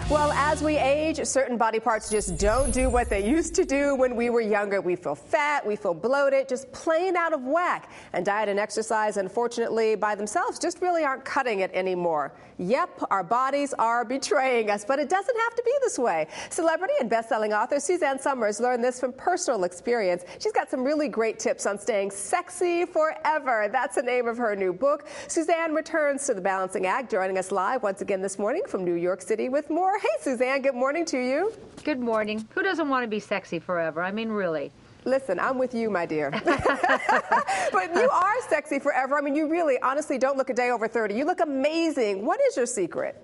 Well, as we age, certain body parts just don't do what they used to do when we were younger. We feel fat, we feel bloated, just plain out of whack. And diet and exercise, unfortunately, by themselves just really aren't cutting it anymore. Yep, our bodies are betraying us, but it doesn't have to be this way. Celebrity and best-selling author Suzanne Somers learned this from personal experience. She's got some really great tips on staying sexy forever. That's the name of her new book. Suzanne returns to the balancing act, joining us live once again this morning from New York City with more. Hey, Suzanne, good morning to you. Good morning. Who doesn't want to be sexy forever? I mean, really. Listen, I'm with you, my dear. But you are sexy forever. I mean, you really, honestly, don't look a day over 30. You look amazing. What is your secret?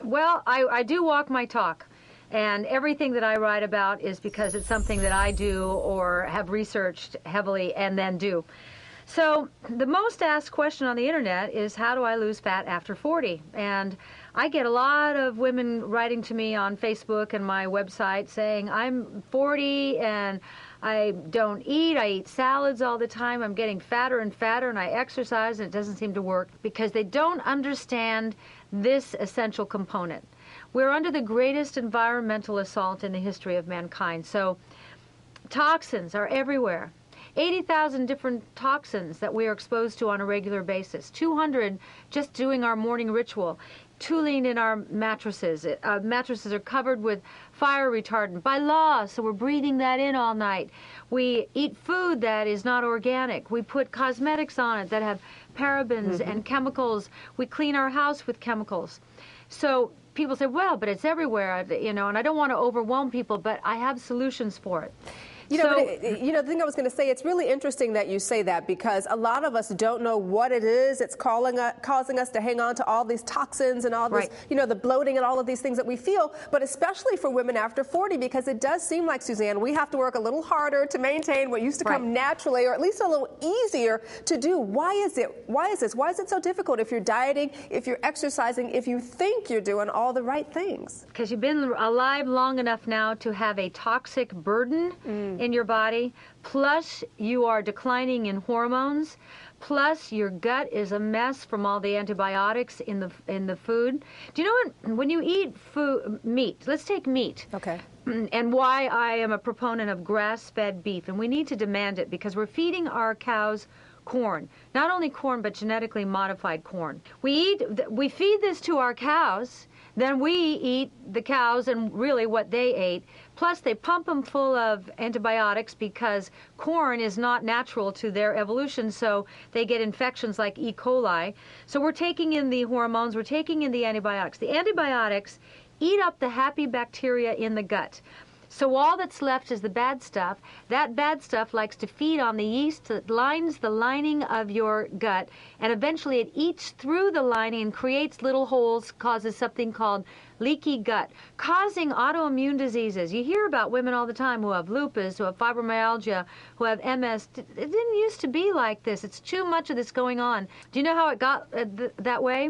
Well, I do walk my talk. And everything that I write about is because it's something that I do or have researched heavily and then do. So the most asked question on the internet is, how do I lose fat after 40? And I get a lot of women writing to me on Facebook and my website saying, I'm 40 and I don't eat. I eat salads all the time. I'm getting fatter and fatter, and I exercise, and it doesn't seem to work because they don't understand this essential component. We're under the greatest environmental assault in the history of mankind. So toxins are everywhere. 80,000 different toxins that we are exposed to on a regular basis. 200 just doing our morning ritual. Toluene in our mattresses. Mattresses are covered with fire retardant by law, so we're breathing that in all night. We eat food that is not organic. We put cosmetics on it that have parabens and chemicals. We clean our house with chemicals. So people say, well, but it's everywhere, you know, and I don't want to overwhelm people, but I have solutions for it. You know, the thing I was going to say, it's really interesting that you say that because a lot of us don't know what it is. It's causing us to hang on to all these toxins and all this, you know, the bloating and all of these things that we feel, but especially for women after 40, because it does seem like, Suzanne, we have to work a little harder to maintain what used to come naturally, or at least a little easier to do. Why is it? Why is this? Why is it so difficult if you're dieting, if you're exercising, if you think you're doing all the right things? Because you've been alive long enough now to have a toxic burden in your body, plus you are declining in hormones, plus your gut is a mess from all the antibiotics in the food. Do you know when you eat meat, let's take meat. Okay. And why I am a proponent of grass-fed beef, and we need to demand it because we're feeding our cows corn, not only corn but genetically modified corn. We feed this to our cows, then we eat the cows and really what they ate. Plus, they pump them full of antibiotics because corn is not natural to their evolution, so they get infections like E. coli. So we're taking in the hormones, we're taking in the antibiotics. The antibiotics eat up the happy bacteria in the gut. So all that's left is the bad stuff. That bad stuff likes to feed on the yeast that lines the lining of your gut, and eventually it eats through the lining and creates little holes, causes something called leaky gut, causing autoimmune diseases. You hear about women all the time who have lupus, who have fibromyalgia, who have MS. It didn't used to be like this. It's too much of this going on. Do you know how it got that way?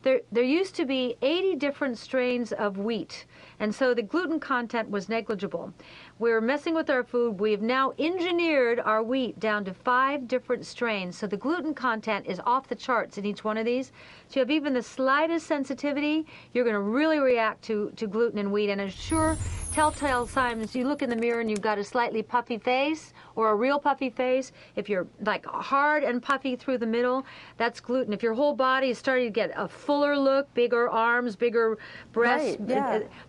There used to be 80 different strains of wheat, and so the gluten content was negligible. We're messing with our food. We've now engineered our wheat down to 5 different strains, so the gluten content is off the charts in each one of these. So you have even the slightest sensitivity, you're going to really react to gluten and wheat, and a sure telltale sign is you look in the mirror and you've got a slightly puffy face or a real puffy face. If you're like hard and puffy through the middle, that's gluten. If your whole body is starting to get a fuller look, bigger arms, bigger breasts,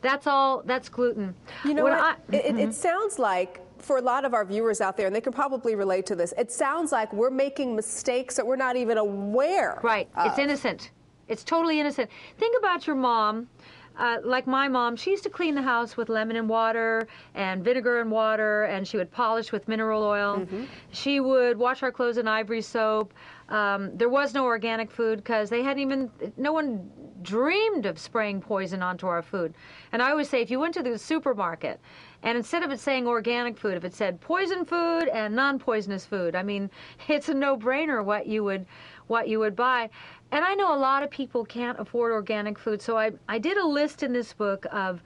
that's gluten. You know what? It sounds like, for a lot of our viewers out there, and they can probably relate to this, it sounds like we're making mistakes that we're not even aware of. It's innocent. It's totally innocent. Think about your mom. Like my mom, she used to clean the house with lemon and water and vinegar and water, and she would polish with mineral oil. She would wash our clothes in ivory soap. There was no organic food because no one dreamed of spraying poison onto our food. And I always say, if you went to the supermarket and instead of it saying organic food, if it said poison food and non-poisonous food, I mean, it's a no-brainer what you would buy. And I know a lot of people can't afford organic food, so I did a list in this book of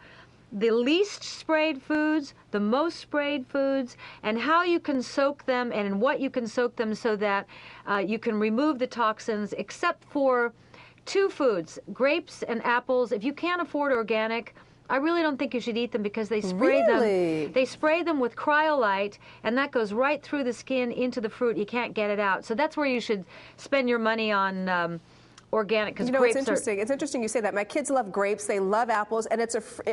the least sprayed foods, the most sprayed foods, and how you can soak them and in what you can soak them so that you can remove the toxins, except for 2 foods, grapes and apples. If you can't afford organic, I really don't think you should eat them because they spray them. They spray them with cryolite, and that goes right through the skin into the fruit. You can't get it out. So that's where you should spend your money on organic. Because grapes it's interesting. It's interesting you say that. My kids love grapes. They love apples, and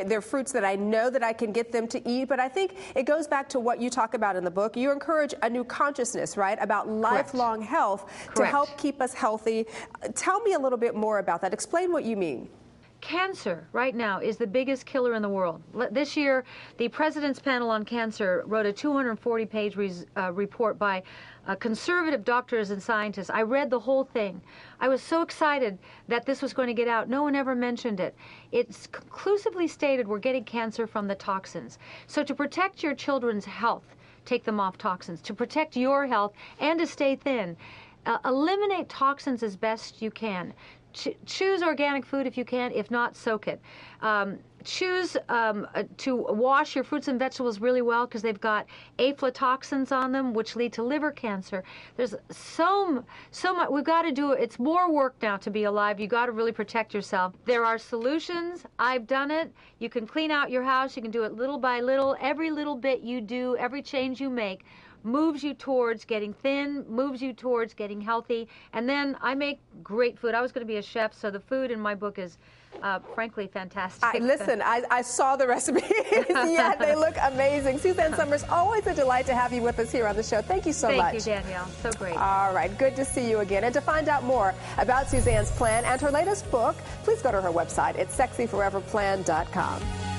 they're fruits that I know that I can get them to eat. But I think it goes back to what you talk about in the book. You encourage a new consciousness, right, about lifelong health to help keep us healthy. Tell me a little bit more about that. Explain what you mean. Cancer right now is the biggest killer in the world. This year, the President's Panel on Cancer wrote a 240-page report by conservative doctors and scientists. I read the whole thing. I was so excited that this was going to get out. No one ever mentioned it. It's conclusively stated we're getting cancer from the toxins. So to protect your children's health, take them off toxins. To protect your health and to stay thin, eliminate toxins as best you can. Choose organic food if you can. If not, soak it. Choose to wash your fruits and vegetables really well because they've got aflatoxins on them, which lead to liver cancer. There's so much. We've got to do it. It's more work now to be alive. You've got to really protect yourself. There are solutions. I've done it. You can clean out your house. You can do it little by little. Every little bit you do, every change you make, moves you towards getting thin, moves you towards getting healthy. And then I make great food. I was going to be a chef, so the food in my book is frankly fantastic. Listen, I saw the recipes. Yeah, they look amazing. Suzanne Somers, always a delight to have you with us here on the show. Thank you so much. Thank you, Danielle. So great. All right, good to see you again. And to find out more about Suzanne's plan and her latest book, please go to her website. It's sexyforeverplan.com.